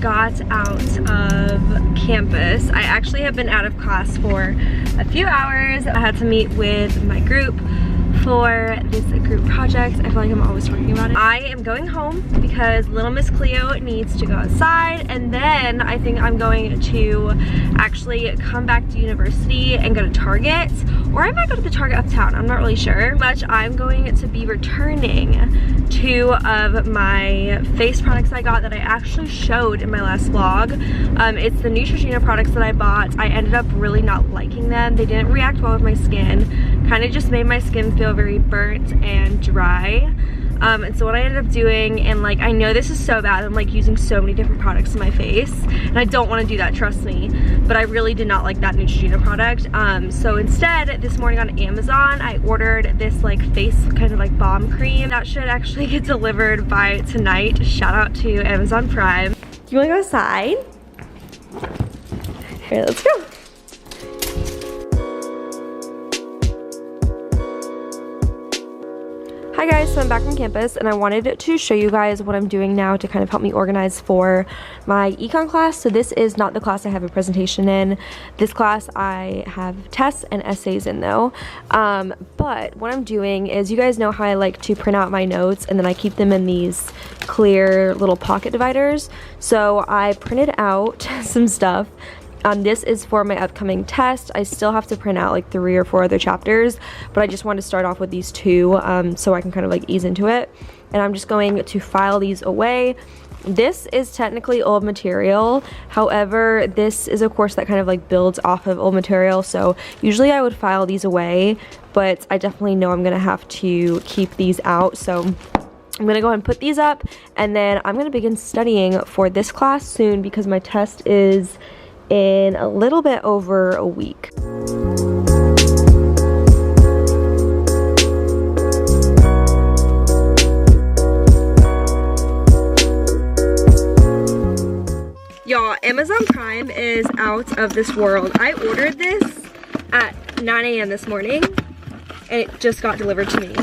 got out of campus. I actually have been out of class for a few hours. I had to meet with my group for this group project. I feel like I'm always talking about it. I am going home because little Miss Cleo needs to go outside, and then I think I'm going to actually come back to university and go to Target, or I might go to the Target uptown. I'm not really sure. But I'm going to be returning 2 of my face products I got that I actually showed in my last vlog. It's the Neutrogena products that I bought. I ended up really not liking them. They didn't react well with my skin. Kind of just made my skin feel very burnt and dry. And so what I ended up doing, and like, I know this is so bad, I'm like using so many different products in my face, and I don't want to do that, trust me, but I really did not like that Neutrogena product. So instead, this morning on Amazon, I ordered this like face kind of like balm cream. That should actually get delivered by tonight. Shout out to Amazon Prime. Do you want to go outside? Here, let's go. Hi guys, so I'm back from campus and I wanted to show you guys what I'm doing now to kind of help me organize for my econ class. So this is not the class I have a presentation in. This class I have tests and essays in though. But what I'm doing is, you guys know how I like to print out my notes and then I keep them in these clear little pocket dividers. So I printed out some stuff. This is for my upcoming test. I still have to print out like 3 or 4 other chapters, but I just want to start off with these 2 so I can kind of like ease into it. And I'm just going to file these away. This is technically old material. However, this is a course that kind of like builds off of old material. So usually I would file these away, but I definitely know I'm gonna have to keep these out. So I'm gonna go ahead and put these up, and then I'm gonna begin studying for this class soon because my test is in a little bit over a week. Y'all, Amazon Prime is out of this world. I ordered this at 9 a.m. this morning and it just got delivered to me.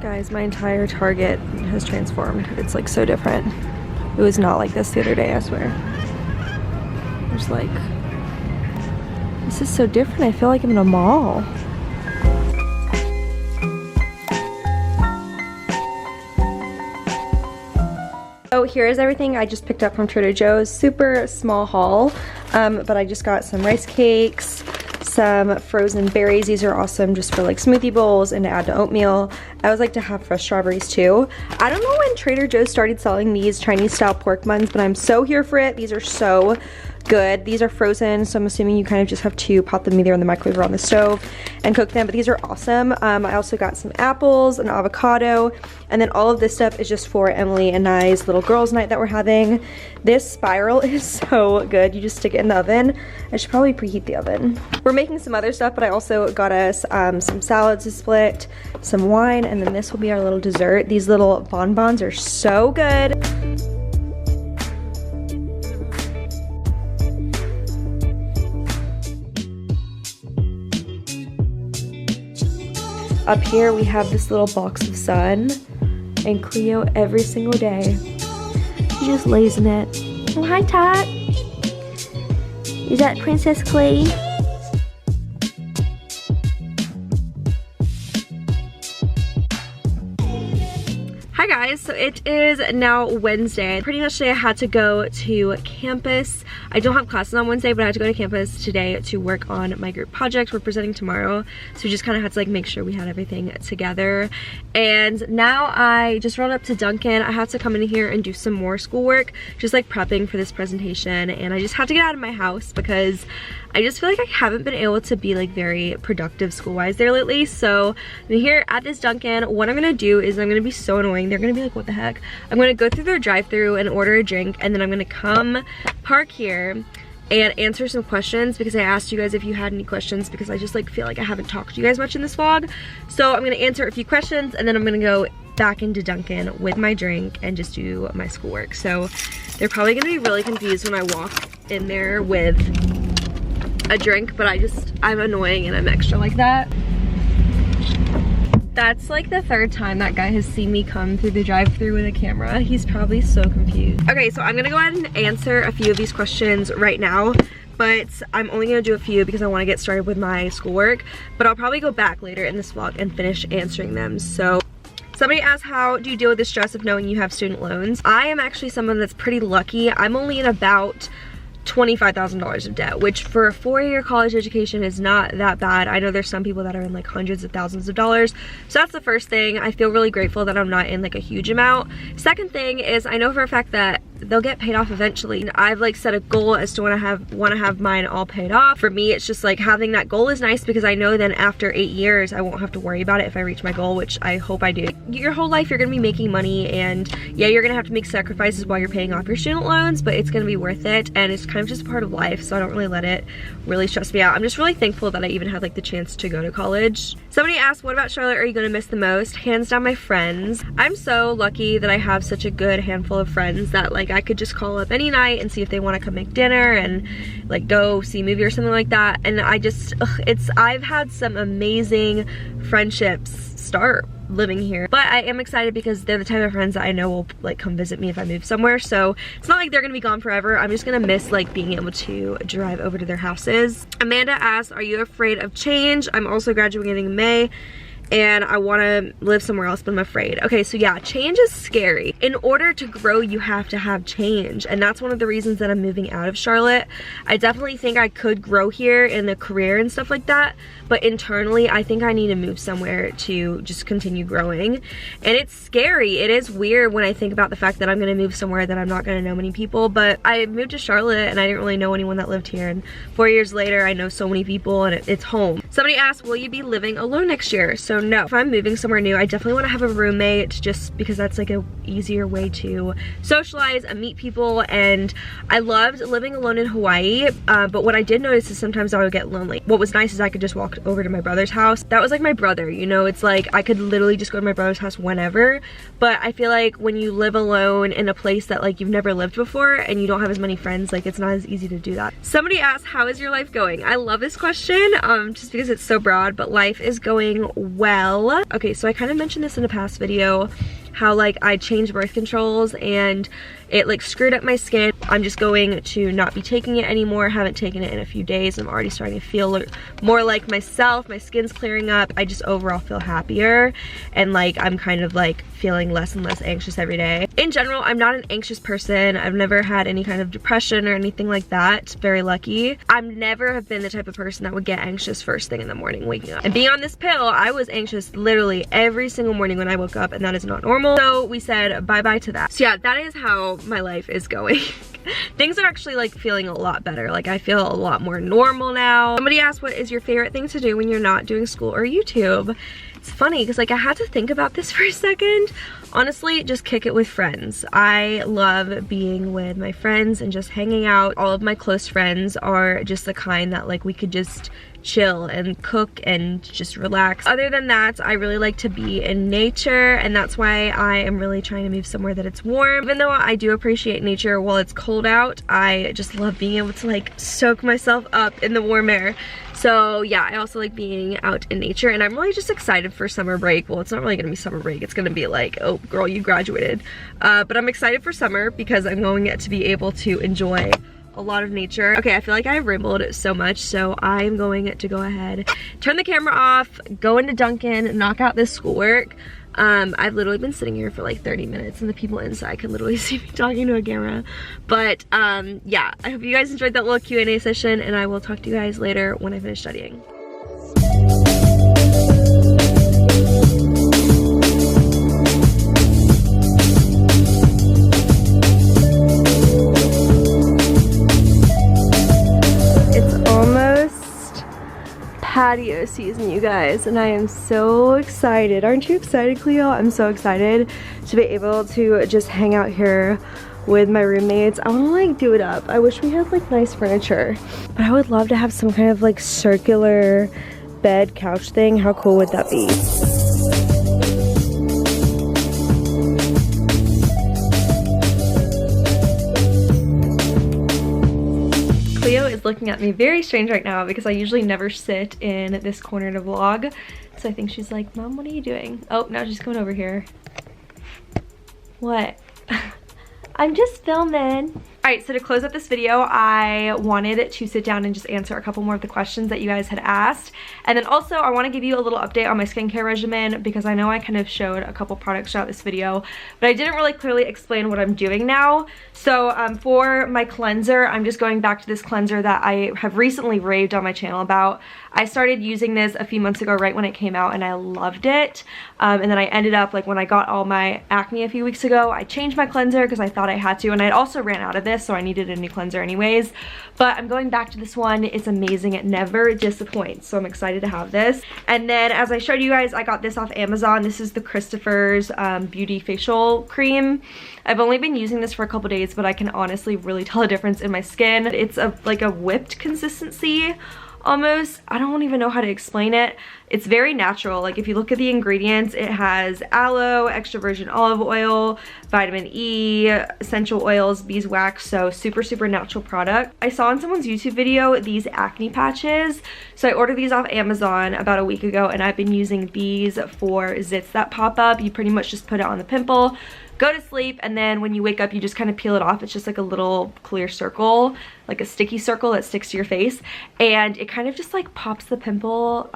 Guys, my entire Target has transformed. It's like so different. It was not like this the other day, I swear. There's like, this is so different. I feel like I'm in a mall. So here's everything I just picked up from Trader Joe's. Super small haul, but I just got some rice cakes, some frozen berries. These are awesome just for like smoothie bowls and to add to oatmeal. I always like to have fresh strawberries too. I don't know when Trader Joe's started selling these Chinese style pork buns, but I'm so here for it. These are so good. These are frozen, so I'm assuming you kind of just have to pop them either in the microwave or on the stove and cook them, but these are awesome. I also got some apples, an avocado, and then all of this stuff is just for Emily and I's little girls' night that we're having. This spiral is so good. You just stick it in the oven. I should probably preheat the oven. We're making some other stuff, but I also got us some salads to split, some wine, and then this will be our little dessert. These little bonbons are so good. Up here we have this little box of sun, and Cleo every single day, she just lays in it. Oh, hi Tot. Is that Princess Clay? Hi guys, so it is now Wednesday. Pretty much today I had to go to campus. I don't have classes on Wednesday, but I had to go to campus today to work on my group project. We're presenting tomorrow, so we just kind of had to like make sure we had everything together. And now I just rolled up to Dunkin'. I had to come in here and do some more schoolwork, just like prepping for this presentation, and I just had to get out of my house because I just feel like I haven't been able to be like very productive school-wise there lately. So I'm here at this Dunkin'. What I'm gonna do is I'm gonna be so annoying. They're gonna be like, what the heck? I'm gonna go through their drive-thru and order a drink, and then I'm gonna come park here and answer some questions because I asked you guys if you had any questions, because I just like feel like I haven't talked to you guys much in this vlog. So I'm gonna answer a few questions and then I'm gonna go back into Dunkin' with my drink and just do my schoolwork. So they're probably gonna be really confused when I walk in there with a drink, but I'm annoying and I'm extra like that. That's like the third time that guy has seen me come through the drive-thru with a camera. He's probably so confused. Okay, so I'm gonna go ahead and answer a few of these questions right now, but I'm only gonna do a few because I wanna get started with my schoolwork, but I'll probably go back later in this vlog and finish answering them. So somebody asked, how do you deal with the stress of knowing you have student loans? I am actually someone that's pretty lucky. I'm only in about $25,000 of debt, which for a 4-year college education is not that bad. I know there's some people that are in like hundreds of thousands of dollars. So that's the first thing. I feel really grateful that I'm not in like a huge amount. Second thing is I know for a fact that they'll get paid off eventually. I've like set a goal as to want to have mine all paid off. For me, it's just like having that goal is nice because I know then after 8 years I won't have to worry about it if I reach my goal, which I hope I do. Your whole life you're gonna be making money, and yeah, you're gonna have to make sacrifices while you're paying off your student loans, but it's gonna be worth it, and it's kind of just a part of life, so I don't really let it really stress me out. I'm just really thankful that I even had like the chance to go to college. Somebody asked, what about Charlotte are you gonna miss the most? Hands down, my friends. I'm so lucky that I have such a good handful of friends that like I could just call up any night and see if they want to come make dinner and like go see a movie or something like that. And I just, I've had some amazing friendships start living here, but I am excited because they're the type of friends that I know will like come visit me if I move somewhere. So it's not like they're gonna be gone forever. I'm just gonna miss like being able to drive over to their houses. Amanda asked, are you afraid of change? I'm also graduating in May and I want to live somewhere else, but I'm afraid. Okay, so yeah, change is scary. In order to grow, you have to have change, and that's one of the reasons that I'm moving out of Charlotte. I definitely think I could grow here in the career and stuff like that, but internally, I think I need to move somewhere to just continue growing. And it's scary. It is weird when I think about the fact that I'm gonna move somewhere that I'm not gonna know many people, but I moved to Charlotte and I didn't really know anyone that lived here, and 4 years later, I know so many people and it's home. Somebody asked, will you be living alone next year? So no, if I'm moving somewhere new, I definitely want to have a roommate just because that's like a easier way to socialize and meet people. And I loved living alone in Hawaii, but what I did notice is sometimes I would get lonely. What was nice is I could just walk over to my brother's house. That was like my brother, you know, it's like I could literally just go to my brother's house whenever. But I feel like when you live alone in a place that like you've never lived before and you don't have as many friends, like it's not as easy to do that. Somebody asked, how is your life going? I love this question just because it's so broad, but life is going well. Okay, so I kind of mentioned this in a past video, how like I changed birth controls and it like screwed up my skin. I'm just going to not be taking it anymore. Haven't taken it in a few days. I'm already starting to feel more like myself. My skin's clearing up. I just overall feel happier, and like I'm kind of like feeling less and less anxious every day. In general, I'm not an anxious person. I've never had any kind of depression or anything like that. Very lucky. I never have been the type of person that would get anxious first thing in the morning waking up. And being on this pill, I was anxious literally every single morning when I woke up, and that is not normal. So we said bye-bye to that. So yeah, that is how my life is going. Things are actually like feeling a lot better. Like I feel a lot more normal now. Somebody asked, what is your favorite thing to do when you're not doing school or YouTube? It's funny because like I had to think about this for a second. Honestly, just kick it with friends. I love being with my friends and just hanging out. All of my close friends are just the kind that like we could just chill and cook and just relax. Other than that, I really like to be in nature, and that's why I am really trying to move somewhere that it's warm. Even though I do appreciate nature while it's cold out, I just love being able to like soak myself up in the warm air. So yeah, I also like being out in nature, and I'm really just excited for summer break. Well, it's not really gonna be summer break. It's gonna be like, oh girl, you graduated. But I'm excited for summer because I'm going to be able to enjoy a lot of nature. Okay, I feel like I've rambled so much, so I'm going to go ahead, turn the camera off, go into Dunkin', knock out this schoolwork. I've literally been sitting here for like 30 minutes and the people inside can literally see me talking to a camera. But yeah, I hope you guys enjoyed that little Q&A session, and I will talk to you guys later when I finish studying. Patio season, you guys, and I am so excited. Aren't you excited, Cleo? I'm so excited to be able to just hang out here with my roommates. I want to like do it up. I wish we had like nice furniture, but I would love to have some kind of like circular bed couch thing. How cool would that be? is looking at me very strange right now because I usually never sit in this corner to vlog. So I think she's like, Mom, what are you doing? Oh, now she's coming over here. What? I'm just filming. Alright, so to close up this video, I wanted to sit down and just answer a couple more of the questions that you guys had asked. And then also, I want to give you a little update on my skincare regimen because I know I kind of showed a couple products throughout this video, but I didn't really clearly explain what I'm doing now. So for my cleanser, I'm just going back to this cleanser that I have recently raved on my channel about. I started using this a few months ago right when it came out and I loved it. And then I ended up, like when I got all my acne a few weeks ago, I changed my cleanser because I thought I had to, and I also ran out of this, so I needed a new cleanser anyways. But I'm going back to this one. It's amazing. It never disappoints, so I'm excited to have this. And then as I showed you guys, I got this off Amazon. This is the Christopher's Beauty Facial Cream. I've only been using this for a couple days, but I can honestly really tell a difference in my skin. It's like a whipped consistency almost. I don't even know how to explain it. It's very natural. Like if you look at the ingredients, it has aloe, extra virgin olive oil, vitamin E, essential oils, beeswax, so super natural product. I saw in someone's YouTube video these acne patches, so I ordered these off Amazon about a week ago, and I've been using these for zits that pop up. You pretty much just put it on the pimple, go to sleep, and then when you wake up you just kind of peel it off. It's just like a little clear circle, like a sticky circle that sticks to your face, and it kind of just like pops the pimple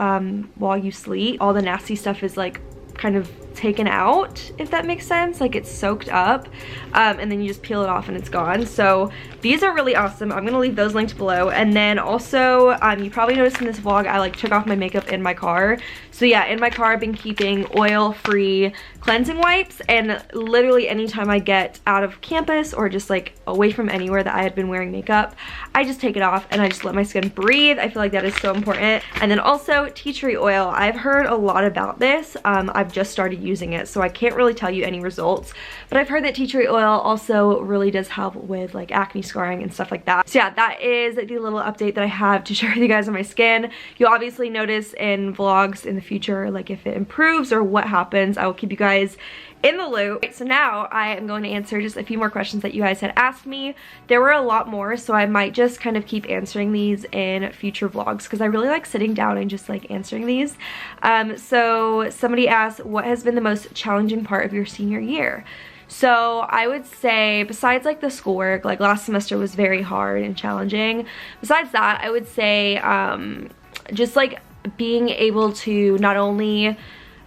while you sleep. All the nasty stuff is like kind of taken out, if that makes sense. Like it's soaked up, and then you just peel it off and it's gone. So these are really awesome. I'm gonna leave those linked below. And then also you probably noticed in this vlog I like took off my makeup in my car. So yeah, in my car I've been keeping oil-free cleansing wipes, and literally anytime I get out of campus or just like away from anywhere that I had been wearing makeup, I just take it off and I just let my skin breathe. I feel like that is so important. And then also tea tree oil. I've heard a lot about this. I've just started using it, so I can't really tell you any results, but I've heard that tea tree oil also really does help with like acne scarring and stuff like that. So yeah, that is the little update that I have to share with you guys on my skin. You'll obviously notice in vlogs in the future, like if it improves or what happens, I will keep you guys in the loop. Right, so now I am going to answer just a few more questions that you guys had asked me. There were a lot more, so I might just kind of keep answering these in future vlogs because I really like sitting down and just like answering these. So somebody asked, what has been the most challenging part of your senior year? So I would say, besides like the schoolwork, like last semester was very hard and challenging. Besides that, I would say just like being able to not only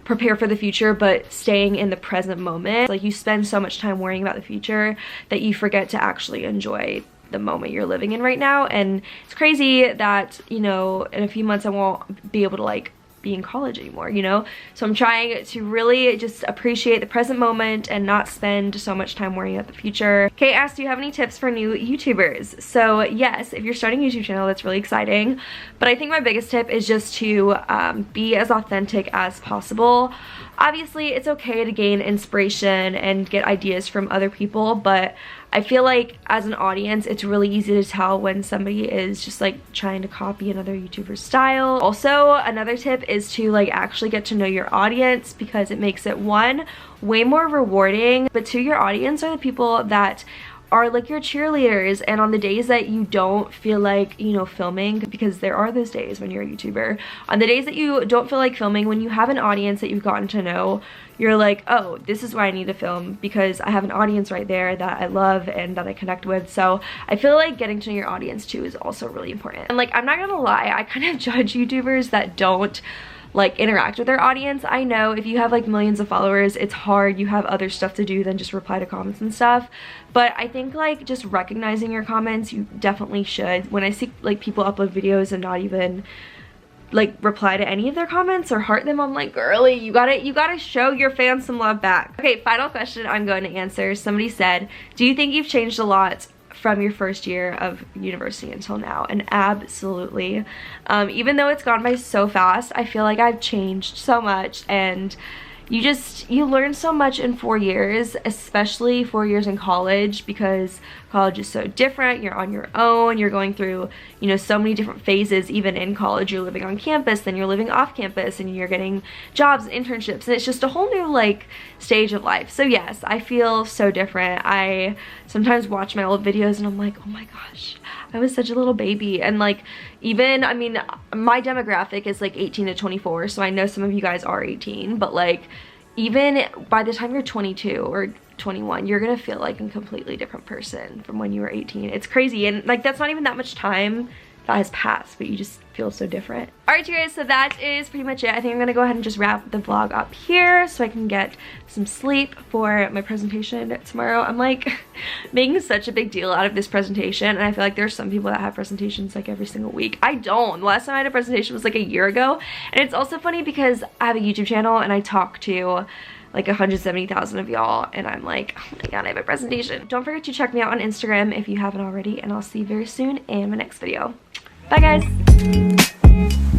prepare for the future but staying in the present moment. Like you spend so much time worrying about the future that you forget to actually enjoy the moment you're living in right now. And it's crazy that, you know, in a few months I won't be able to like be in college anymore, you know? So I'm trying to really just appreciate the present moment and not spend so much time worrying about the future. Kate asked, do you have any tips for new YouTubers? So yes, if you're starting a YouTube channel, that's really exciting. But I think my biggest tip is just to be as authentic as possible. Obviously, it's okay to gain inspiration and get ideas from other people, but I feel like as an audience, it's really easy to tell when somebody is just like trying to copy another YouTuber's style. Also, another tip is to like actually get to know your audience because it makes it, one, way more rewarding, but two, your audience are the people that are like your cheerleaders. And on the days that you don't feel like, you know, filming, because there are those days when you're a YouTuber, on the days that you don't feel like filming, when you have an audience that you've gotten to know, you're like, oh, this is why I need to film because I have an audience right there that I love and that I connect with. So I feel like getting to know your audience too is also really important. And like, I'm not gonna lie, I kind of judge YouTubers that don't like interact with their audience. I know if you have like millions of followers, it's hard, you have other stuff to do than just reply to comments and stuff, but I think like just recognizing your comments, you definitely should. When I see like people upload videos and not even like reply to any of their comments or heart them, I'm like, girly, you gotta show your fans some love back. Okay, final question I'm going to answer. Somebody said, do you think you've changed a lot from your first year of university until now? And absolutely. Even though it's gone by so fast, I feel like I've changed so much, and you learn so much in 4 years, especially 4 years in college, because college is so different. You're on your own, you're going through, you know, so many different phases. Even in college, you're living on campus, then you're living off campus, and you're getting jobs and internships, and it's just a whole new like stage of life. So yes, I feel so different. I sometimes watch my old videos and I'm like, oh my gosh, I was such a little baby. And like, even, I mean, my demographic is like 18 to 24, so I know some of you guys are 18, but like, even by the time you're 22 or 21, you're gonna feel like a completely different person from when you were 18. It's crazy, and like, that's not even that much time that has passed, but you just feel so different. All right, you guys, so that is pretty much it. I think I'm gonna go ahead and just wrap the vlog up here so I can get some sleep for my presentation tomorrow. I'm like making such a big deal out of this presentation, and I feel like there's some people that have presentations like every single week. I don't. The last time I had a presentation was like a year ago, and it's also funny because I have a YouTube channel and I talk to like 170,000 of y'all, and I'm like, oh my god, I have a presentation. Don't forget to check me out on Instagram if you haven't already, and I'll see you very soon in my next video. Bye guys!